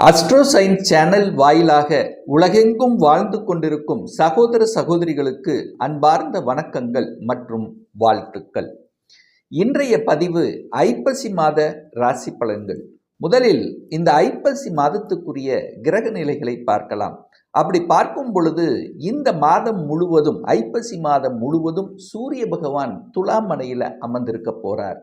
Astro science channel வாயிலாக உலகெங்கும் வாழ்ந்து கொண்டிருக்கும் சகோதர சகோதரிகளுக்கு அன்பார்ந்த வணக்கங்கள் மற்றும் வாழ்த்துக்கள். இன்றைய பதிவு ஐப்பசி மாத ராசி பலன்கள். முதலில் இந்த ஐப்பசி மாதத்துக்குரிய கிரக நிலைகளை பார்க்கலாம். அப்படி பார்க்கும் பொழுது இந்த மாதம் முழுவதும் ஐப்பசி மாதம் முழுவதும் சூரிய பகவான் துலாம் மனையில் அமர்ந்திருக்க போறார்.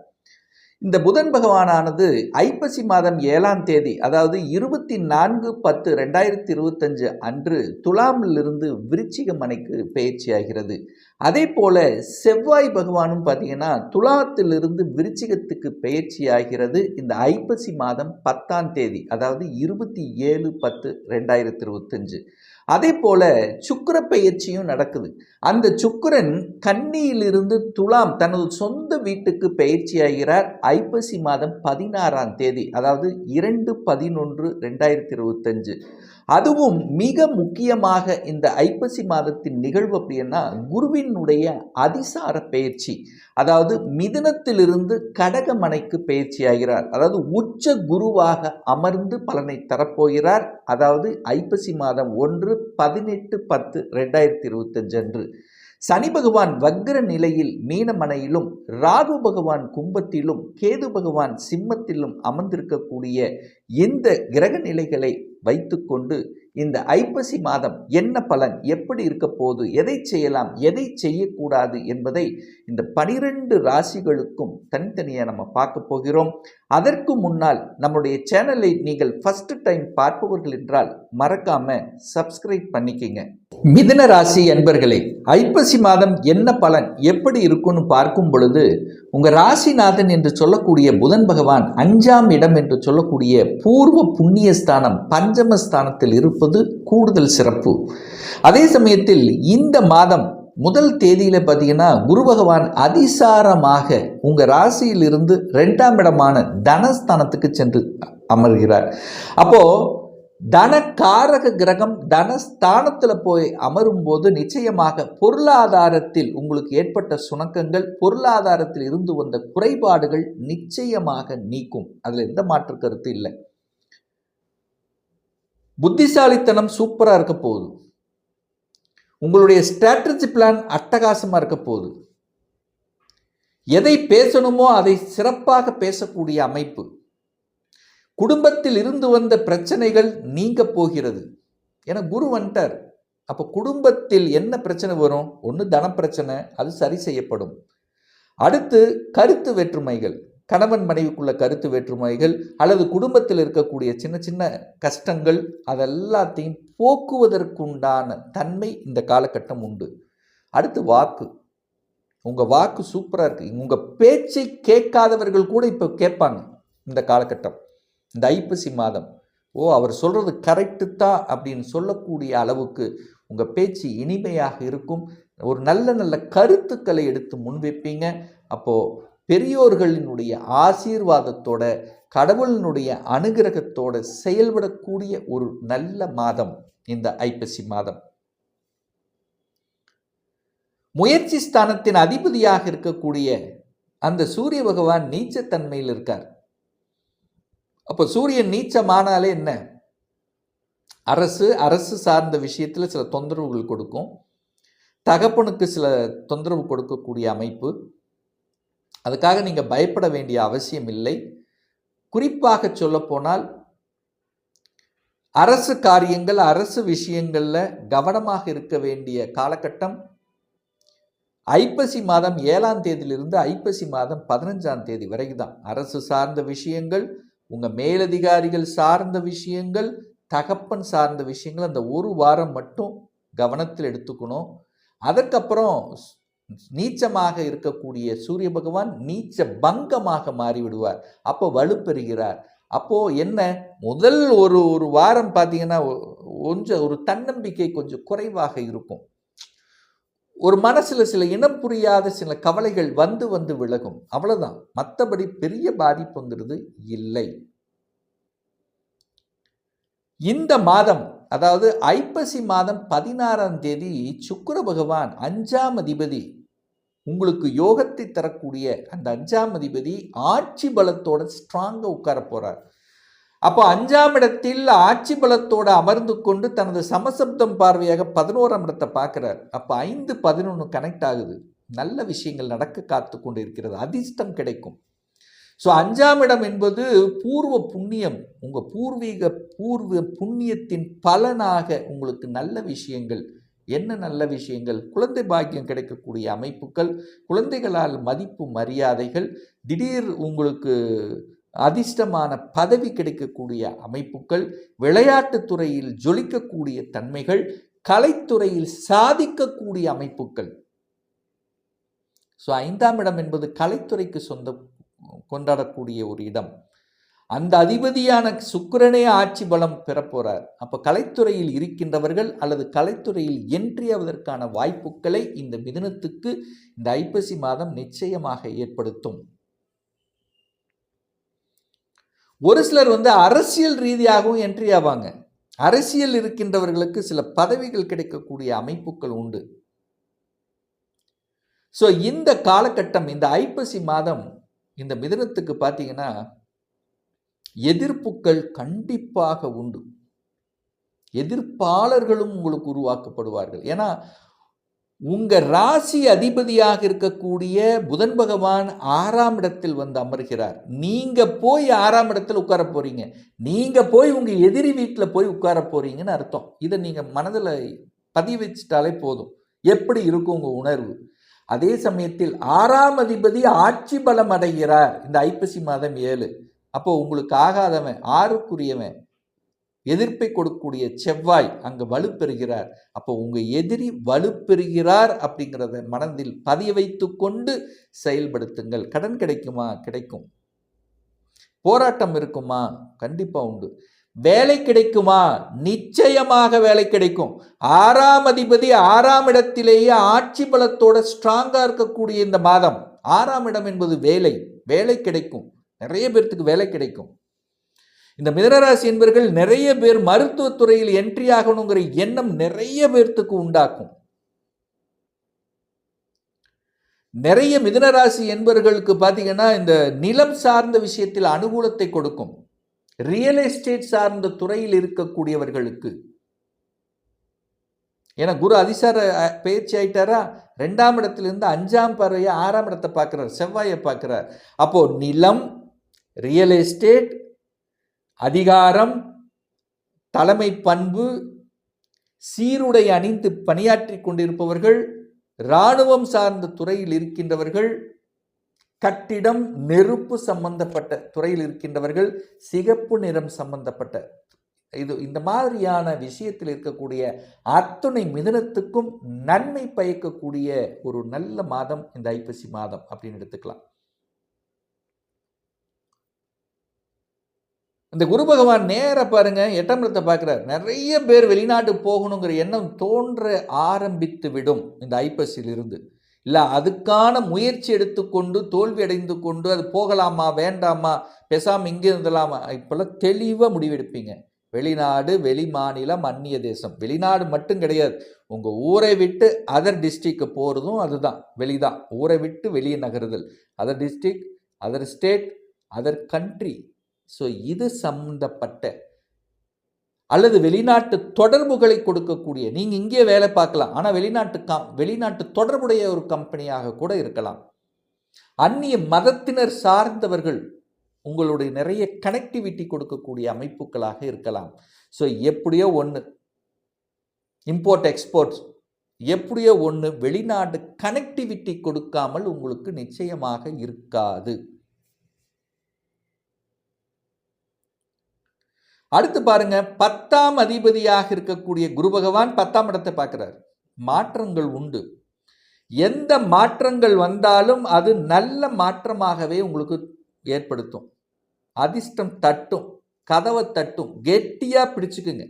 இந்த புதன் பகவானானது ஐப்பசி மாதம் 7ஆம் தேதி, அதாவது 24/10/2025 அன்று துலாமிலிருந்து விருச்சிக மனைக்கு பெயர்ச்சியாகிறது. அதே போல செவ்வாய் பகவானும் பார்த்தீங்கன்னா துலாத்திலிருந்து விருச்சிகத்துக்கு பெயர்ச்சியாகிறது இந்த ஐப்பசி மாதம் 10ஆம் தேதி, அதாவது 27/10/2025. அதே போல சுக்கிர பெயர்ச்சியும் நடக்குது. அந்த சுக்கிரன் கன்னியிலிருந்து துலாம் தனது சொந்த வீட்டுக்கு பெயர்ச்சியாகிறார் ஐப்பசி மாதம் 16ஆம் தேதி, அதாவது 2/11/2025. அதுவும் மிக முக்கியமாக இந்த ஐப்பசி மாதத்தின் நிகழ்வு அப்படின்னா குருவினுடைய அதிசார பெயர்ச்சி, அதாவது மிதுனத்திலிருந்து கடகமனைக்கு பெயர்ச்சியாகிறார். அதாவது உச்ச குருவாக அமர்ந்து பலனை தரப்போகிறார். அதாவது ஐப்பசி மாதம் 1/18/10/2025 அன்று சனி பகவான் வக்ர நிலையில் மீனமனையிலும், ராகு பகவான் கும்பத்திலும், கேது பகவான் சிம்மத்திலும் அமர்ந்திருக்கக்கூடிய இந்த கிரக நிலைகளை வைத்துக்கொண்டு இந்த ஐப்பசி மாதம் என்ன பலன், எப்படி இருக்க போது, எதை செய்யலாம், எதை செய்யக்கூடாது என்பதை இந்த 12 ராசிகளுக்கும் தனித்தனியாக நம்ம பார்க்க போகிறோம். அதற்கு முன்னால் நம்முடைய சேனலை நீங்கள் ஃபர்ஸ்ட் டைம் பார்ப்பவர்கள் என்றால் மறக்காம சப்ஸ்கிரைப் பண்ணிக்கங்க. மிதுன ராசி என்பர்களே, ஐப்பசி மாதம் என்ன பலன், எப்படி இருக்குன்னு பார்க்கும் பொழுது உங்கள் ராசிநாதன் என்று சொல்லக்கூடிய புதன் பகவான் 5ஆம் இடம் என்று சொல்லக்கூடிய பூர்வ புண்ணிய ஸ்தானம் பஞ்சமஸ்தானத்தில் இருப்பது கூடுதல் சிறப்பு. அதே சமயத்தில் இந்த மாதம் முதல் தேதியில் பார்த்தீங்கன்னா குரு பகவான் அதிசாரமாக உங்கள் ராசியிலிருந்து 2ஆம் இடமான தனஸ்தானத்துக்கு சென்று அமர்கிறார். அப்போது தனகாரக கிரகம் தனஸ்தானத்தில் போய் அமரும் போது நிச்சயமாக பொருளாதாரத்தில் உங்களுக்கு ஏற்பட்ட சுணக்கங்கள், பொருளாதாரத்தில் இருந்து வந்த குறைபாடுகள் நிச்சயமாக நீக்கும். அதில் எந்த மாற்று கருத்து இல்லை. புத்திசாலித்தனம் சூப்பராக இருக்க போகுது. உங்களுடைய ஸ்ட்ராட்டஜி பிளான் அட்டகாசமாக இருக்க போகுது. எதை பேசணுமோ அதை சிறப்பாக பேசக்கூடிய அமைப்பு. குடும்பத்தில் இருந்து வந்த பிரச்சனைகள் நீங்க போகிறது. ஏன்னா குரு வந்துட்டார். அப்போ குடும்பத்தில் என்ன பிரச்சனை வரும்? ஒன்று தன பிரச்சனை, அது சரி செய்யப்படும். அடுத்து கருத்து வேற்றுமைகள், கணவன் மனைவிக்குள்ள கருத்து வேற்றுமைகள் அல்லது குடும்பத்தில் இருக்கக்கூடிய சின்ன சின்ன கஷ்டங்கள், அதெல்லாத்தையும் போக்குவதற்குண்டான தன்மை இந்த காலகட்டம் உண்டு. அடுத்து வாக்கு. உங்கள் வாக்கு சூப்பராக இருக்குது. உங்கள் பேச்சை கேட்காதவர்கள் கூட இப்போ கேட்பாங்க இந்த காலகட்டம், இந்த ஐப்பசி மாதம். அவர் சொல்கிறது கரெக்டு தான் அப்படின்னு சொல்லக்கூடிய அளவுக்கு உங்கள் பேச்சு இனிமையாக இருக்கும். ஒரு நல்ல நல்ல கருத்துக்களை எடுத்து முன்வைப்பீங்க. அப்போது பெரியோர்களினுடைய ஆசீர்வாதத்தோட, கடவுளினுடைய அனுகிரகத்தோட செயல்படக்கூடிய ஒரு நல்ல மாதம் இந்த ஐப்பசி மாதம். முயற்சி ஸ்தானத்தின் அதிபதியாக இருக்கக்கூடிய அந்த சூரிய பகவான் நீச்சத்தன்மையில் இருக்கார். அப்போ சூரியன் நீச்சமானாலே என்ன? அரசு சார்ந்த விஷயத்தில் சில தொந்தரவுகள் கொடுக்கும். தகப்பனுக்கு சில தொந்தரவு கொடுக்கக்கூடிய அமைப்பு. அதுக்காக நீங்கள் பயப்பட வேண்டிய அவசியம் இல்லை. குறிப்பாக சொல்லப்போனால் அரசு காரியங்கள், அரசு விஷயங்களில் கவனமாக இருக்க வேண்டிய காலகட்டம் ஐப்பசி மாதம் 7ஆம் தேதியிலிருந்து ஐப்பசி மாதம் 15ஆம் தேதி வரைக்கும் தான். அரசு சார்ந்த விஷயங்கள், உங்கள் மேலதிகாரிகள் சார்ந்த விஷயங்கள், தகப்பன் சார்ந்த விஷயங்கள் அந்த ஒரு வாரம் மட்டும் கவனத்தில் எடுத்துக்கணும். அதற்கப்புறம் நீச்சமாக இருக்கக்கூடிய சூரிய பகவான் நீச்ச பங்கமாக மாறிவிடுவார். அப்போ வலுப்பெறுகிறார். அப்போது என்ன, முதல் ஒரு வாரம் பார்த்தீங்கன்னா கொஞ்சம் ஒரு தன்னம்பிக்கை கொஞ்சம் குறைவாக இருக்கும். ஒரு மனசில் சில இனம் புரியாத சில கவலைகள் வந்து விலகும். அவ்வளோதான். மற்றபடி பெரிய பாதிப்புங்கிறது இல்லை. இந்த மாதம், அதாவது ஐப்பசி மாதம் 16ஆம் தேதி சுக்கிர பகவான் 5ஆம் அதிபதி, உங்களுக்கு யோகத்தை தரக்கூடிய அந்த 5ஆம் அதிபதி ஆட்சி பலத்தோட ஸ்ட்ராங்காக உட்கார போகிறார். அப்போ 5ஆம் இடத்தில் ஆட்சி பலத்தோடு அமர்ந்து கொண்டு தனது சமசப்தம் பார்வையாக 11ஆம் இடத்தை பார்க்கிறார். அப்போ 5, 11 கனெக்ட் ஆகுது. நல்ல விஷயங்கள் நடக்க காத்து கொண்டு இருக்கிறது. அதிர்ஷ்டம் கிடைக்கும். ஸோ 5ஆம் இடம் என்பது பூர்வ புண்ணியம். உங்கள் பூர்வ புண்ணியத்தின் பலனாக உங்களுக்கு நல்ல விஷயங்கள், என்ன நல்ல விஷயங்கள்? குழந்தை பாக்கியம் கிடைக்கக்கூடிய அமைப்புகள், குழந்தைகளால் மதிப்பு மரியாதைகள், திடீர் உங்களுக்கு அதிர்ஷ்டமான பதவி கிடைக்கக்கூடிய அமைப்புகள், விளையாட்டுத் துறையில் ஜொலிக்கக்கூடிய தன்மைகள், கலைத்துறையில் சாதிக்கக்கூடிய அமைப்புகள். ஸோ 5ஆம் இடம் என்பது கலைத்துறைக்கு கொண்டாடக்கூடிய ஒரு இடம். அந்த அதிபதியான சுக்கிரனே ஆட்சி பலம் பெறப்போறார். அப்போ கலைத்துறையில் இருக்கின்றவர்கள் அல்லது கலைத்துறையில் என்ட்ரியாவதற்கான வாய்ப்புகளை இந்த மிதுனத்துக்கு இந்த ஐப்பசி மாதம் நிச்சயமாக ஏற்படுத்தும். ஒரு சிலர் அரசியல் ரீதியாகவும் என்ட்ரி ஆவாங்க. அரசியல் இருக்கின்றவர்களுக்கு சில பதவிகள் கிடைக்கக்கூடிய அமைப்புகள் உண்டு. ஸோ இந்த காலகட்டம், இந்த ஐப்பசி மாதம் இந்த மிதுனத்துக்கு பார்த்தீங்கன்னா எதிர்ப்புகள் கண்டிப்பாக உண்டு. எதிர்ப்பாளர்களும் உங்களுக்கு உருவாக்கப்படுவார்கள். ஏன்னா உங்க ராசி அதிபதியாக இருக்கக்கூடிய புதன் பகவான் 6ஆம் இடத்தில் அமர்கிறார். நீங்க போய் 6ஆம் இடத்தில் உட்கார போறீங்க. நீங்க போய் உங்க எதிரி வீட்டில் போய் உட்கார போறீங்கன்னு அர்த்தம். இதை நீங்க மனதில் பதிவு வச்சுட்டாலே போதும். எப்படி இருக்கும் உங்க உணர்வு? அதே சமயத்தில் 6ஆம் அதிபதி ஆட்சி பலம் அடைகிறார் இந்த ஐப்பசி மாதம் 7. அப்போ உங்களுக்கு ஆகாதவன், 6க்குரியவன், எதிர்ப்பை கொடுக்கக்கூடிய செவ்வாய் அங்கு வலுப்பெறுகிறார். அப்போ உங்க எதிரி வலுப்பெறுகிறார் அப்படிங்கிறத மனதில் பதிய வைத்து கொண்டு செயல்படுத்துங்கள். கடன் கிடைக்குமா? கிடைக்கும். போராட்டம் இருக்குமா? கண்டிப்பா உண்டு. வேலை கிடைக்குமா? நிச்சயமாக வேலை கிடைக்கும். 6ஆம் அதிபதி 6ஆம் இடத்திலேயே ஆட்சி பலத்தோட ஸ்ட்ராங்கா இருக்கக்கூடிய இந்த மாதம். 6ஆம் இடம் என்பது வேலை. வேலை கிடைக்கும். நிறைய பேர்த்துக்கு வேலை கிடைக்கும். இந்த மிதுனராசி என்பவர்கள் நிறைய பேர் மருத்துவத்துறையில் என்ட்ரி ஆகணுங்கிற எண்ணம் நிறைய பேர்த்துக்கு உண்டாக்கும். நிறைய மிதுனராசி என்பவர்களுக்கு பார்த்தீங்கன்னா இந்த நிலம் சார்ந்த விஷயத்தில் அனுகூலத்தை கொடுக்கும். ரியல் எஸ்டேட் சார்ந்த துறையில் இருக்கக்கூடியவர்களுக்கு, ஏன்னா குரு அதிசார பயிற்சி ஆயிட்டாரா, 2ஆம் இடத்திலிருந்து 5ஆம் பார்வையை 6ஆம் இடத்தை பார்க்கிறார், செவ்வாயை பார்க்கிறார். அப்போ நிலம், ரியல் எஸ்டேட், அதிகாரம், தலைமை பண்பு, சீருடை அணிந்து பணியாற்றி கொண்டிருப்பவர்கள், இராணுவம் சார்ந்த துறையில் இருக்கின்றவர்கள், கட்டிடம், நெருப்பு சம்பந்தப்பட்ட துறையில் இருக்கின்றவர்கள், சிகப்பு நிறம் சம்பந்தப்பட்ட இந்த மாதிரியான விஷயத்தில் இருக்கக்கூடிய அத்துணை மிதுனத்துக்கும் நன்மை பயக்கக்கூடிய ஒரு நல்ல மாதம் இந்த ஐப்பசி மாதம் அப்படின்னு எடுத்துக்கலாம். இந்த குரு பகவான் நேர பாருங்க 8ஆம் இடத்தை பார்க்கிறார். நிறைய பேர் வெளிநாட்டு போகணுங்கிற எண்ணம் தோன்ற ஆரம்பித்து விடும் இந்த ஐப்பசியில் இருந்து. இல்லை அதுக்கான முயற்சி எடுத்துக்கொண்டு தோல்வி அடைந்து கொண்டு அது போகலாமா வேண்டாமா பேசாமல் இங்கே இருந்தலாமா இப்போல்லாம் தெளிவாக முடிவெடுப்பீங்க. வெளிநாடு, வெளி மாநிலம், அந்நிய தேசம். வெளிநாடு மட்டும் கிடையாது, உங்கள் ஊரை விட்டு அதர் டிஸ்ட்ரிக்ட் போகிறதும் அதுதான், வெளிதான். ஊரை விட்டு வெளியே நகருதல், other district, other state, other country. So இது சம்பந்தப்பட்ட அல்லது வெளிநாட்டு தொடர்புகளை கொடுக்கக்கூடிய, நீங்கள் இங்கே வேலை பார்க்கலாம், ஆனால் வெளிநாட்டு தொடர்புடைய ஒரு கம்பெனியாக கூட இருக்கலாம். அந்நிய மதத்தினர் சார்ந்தவர்கள் உங்களுடைய நிறைய கனெக்டிவிட்டி கொடுக்கக்கூடிய அமைப்புகளாக இருக்கலாம். ஸோ எப்படியோ ஒன்று இம்போர்ட் எக்ஸ்போர்ட்ஸ், எப்படியோ ஒன்று வெளிநாட்டு கனெக்டிவிட்டி கொடுக்காமல் உங்களுக்கு நிச்சயமாக இருக்காது. அடுத்து பாருங்க, 10ஆம் அதிபதியாக இருக்கக்கூடிய குரு பகவான் 10ஆம் இடத்தை பார்க்கிறார். மாற்றங்கள் உண்டு. எந்த மாற்றங்கள் வந்தாலும் அது நல்ல மாற்றமாகவே உங்களுக்கு ஏற்படுத்தும். அதிர்ஷ்டம் தட்டும், கதவை தட்டும், கெட்டியா பிடிச்சுக்குங்க.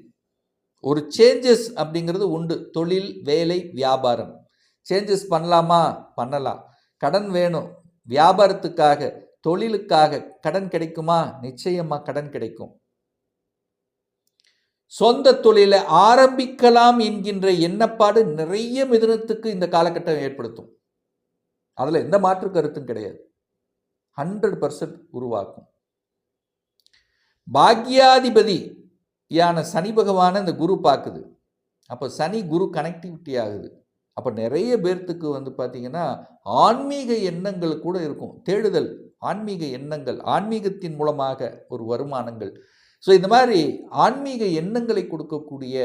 ஒரு சேஞ்சஸ் அப்படிங்கிறது உண்டு. தொழில், வேலை, வியாபாரம் சேஞ்சஸ் பண்ணலாமா? பண்ணலாம். கடன் வேணும், வியாபாரத்துக்காக, தொழிலுக்காக கடன் கிடைக்குமா? நிச்சயமா கடன் கிடைக்கும். சொந்த தொழிலை ஆரம்பிக்கலாம் என்கின்ற எண்ணப்பாடு நிறைய மிதுனத்துக்கு இந்த காலகட்டம் ஏற்படுத்தும். அதில் எந்த மாற்று கருத்தும் கிடையாது. 100% உருவாக்கும். பாக்யாதிபதியான சனி பகவானை இந்த குரு பார்க்குது. அப்போ சனி குரு கனெக்டிவிட்டி ஆகுது. அப்போ நிறைய பேர்த்துக்கு பார்த்தீங்கன்னா ஆன்மீக எண்ணங்கள் கூட இருக்கும், தேடுதல், ஆன்மீக எண்ணங்கள், ஆன்மீகத்தின் மூலமாக ஒரு வருமானங்கள். ஸோ இந்த மாதிரி ஆன்மீக எண்ணங்களை கொடுக்கக்கூடிய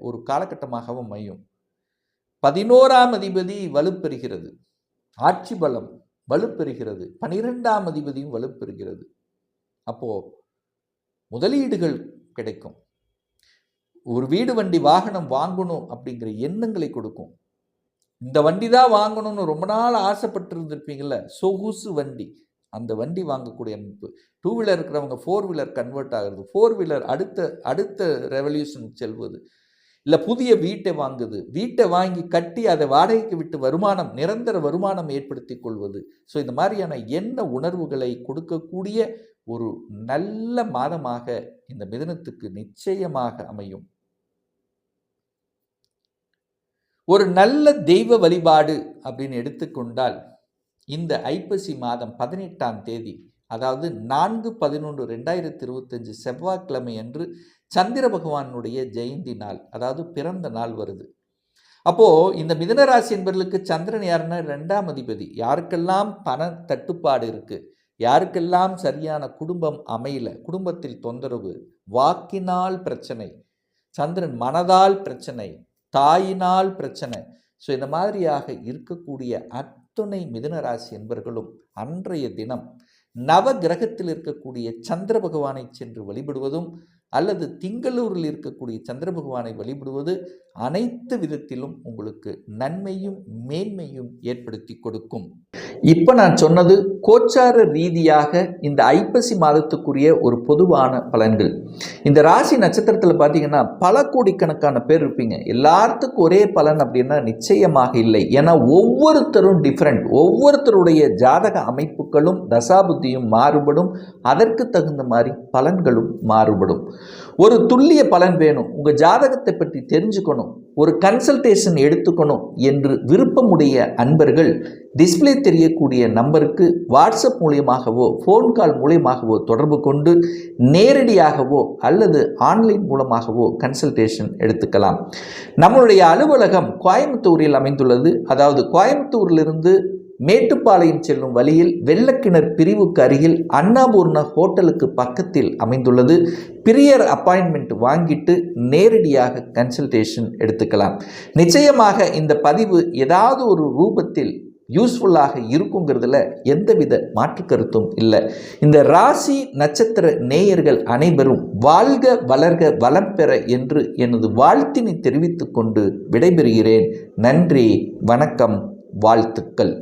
ஒரு காலகட்டமாகவும் அமையும். 11ஆம் அதிபதி வலுப்பெறுகிறது, ஆட்சி பலம் வலுப்பெறுகிறது, 12ஆம் அதிபதியும் வலுப்பெறுகிறது. அப்போது முதலீடுகள் கிடைக்கும், ஒரு வீடு வண்டி வாகனம் வாங்கணும் அப்படிங்கிற எண்ணங்களை கொடுக்கும். இந்த வண்டி தான் வாங்கணும்னு ரொம்ப நாள் ஆசைப்பட்டு இருந்திருப்பீங்கள்ல, சொகுசு வண்டி, அந்த வண்டி வாங்கக்கூடிய அமைப்பு. 2 வீலர் இருக்கிறவங்க 4 வீலர் கன்வெர்ட் ஆகுறது, 4 வீலர் அடுத்த ரெவல்யூஷன் செல்வது, இல்லை புதிய வீட்டை வாங்குது, வீட்டை வாங்கி கட்டி அதை வாடகைக்கு விட்டு வருமானம், நிரந்தர வருமானம் ஏற்படுத்தி கொள்வது. ஸோ இந்த மாதிரியான எண்ண உணர்வுகளை கொடுக்கக்கூடிய ஒரு நல்ல மாதமாக இந்த மிதுனத்துக்கு நிச்சயமாக அமையும். ஒரு நல்ல தெய்வ வழிபாடு அப்படின்னு எடுத்துக்கொண்டால் இந்த ஐப்பசி மாதம் 18ஆம் தேதி, அதாவது 4/11/2025 செவ்வாய்க்கிழமை அன்று சந்திர பகவானுடைய ஜெயந்தி நாள், அதாவது பிறந்த நாள் வருது. அப்போது இந்த மிதுனராசி என்பவர்களுக்கு சந்திரன் யாருன்னா 2ஆம் அதிபதி. யாருக்கெல்லாம் பண தட்டுப்பாடு இருக்குது, யாருக்கெல்லாம் சரியான குடும்பம் அமையல, குடும்பத்தில் தொந்தரவு, வாக்கினால் பிரச்சனை, சந்திரன் மனதால் பிரச்சனை, தாயினால் பிரச்சனை, ஸோ இந்த மாதிரியாக இருக்கக்கூடிய அத்துணை மிதுனராசி என்பவர்களும் அன்றைய தினம் நவ கிரகத்தில் இருக்கக்கூடிய சந்திர பகவானை சென்று வழிபடுவதும் அல்லது திங்களூரில் இருக்கக்கூடிய சந்திர பகவானை வழிபடுவது அனைத்து விதத்திலும் உங்களுக்கு நன்மையும் மேன்மையும் ஏற்படுத்தி கொடுக்கும். இப்போ நான் சொன்னது கோச்சார ரீதியாக இந்த ஐப்பசி மாதத்துக்குரிய ஒரு பொதுவான பலன்கள். இந்த ராசி நட்சத்திரத்தில் பார்த்தீங்கன்னா பல கோடிக்கணக்கான பேர் இருப்பீங்க. எல்லாத்துக்கும் ஒரே பலன் அப்படின்னா நிச்சயமாக இல்லை. ஏன்னா ஒவ்வொருத்தரும் டிஃப்ரெண்ட், ஒவ்வொருத்தருடைய ஜாதக அமைப்புகளும் தசாபுத்தியும் மாறுபடும், அதற்கு தகுந்த மாதிரி பலன்களும் மாறுபடும். ஒரு துல்லிய பலன் வேணும், உங்கள் ஜாதகத்தை பற்றி தெரிஞ்சுக்கணும், ஒரு கன்சல்டேஷன் எடுத்துக்கணும் என்று விருப்பமுடைய அன்பர்கள் டிஸ்பிளே தெரியக்கூடிய நம்பருக்கு வாட்ஸ்அப் மூலியமாகவோ ஃபோன் கால் மூலியமாகவோ தொடர்பு கொண்டு நேரடியாகவோ அல்லது ஆன்லைன் மூலமாகவோ கன்சல்டேஷன் எடுத்துக்கலாம். நம்மளுடைய அலுவலகம் கோயம்புத்தூரில் அமைந்துள்ளது. அதாவது கோயம்புத்தூரிலிருந்து மேட்டுப்பாளையம் செல்லும் வழியில் வெள்ளக்கிணர் பிரிவுக்கு அருகில் அன்னபூர்ணா ஹோட்டலுக்கு பக்கத்தில் அமைந்துள்ளது. பிரியர் அப்பாயின்மெண்ட் வாங்கிட்டு நேரடியாக கன்சல்டேஷன் எடுத்துக்கலாம். நிச்சயமாக இந்த பதிவு ஏதாவது ஒரு ரூபத்தில் யூஸ்ஃபுல்லாக இருக்குங்கிறதுல எந்தவித மாற்று கருத்தும் இல்லை. இந்த ராசி நட்சத்திர நேயர்கள் அனைவரும் வாழ்க வளர்க வளம் பெற என்று எனது வாழ்த்தினை தெரிவித்துக் கொண்டு விடைபெறுகிறேன். நன்றி, வணக்கம், வாழ்த்துக்கள்.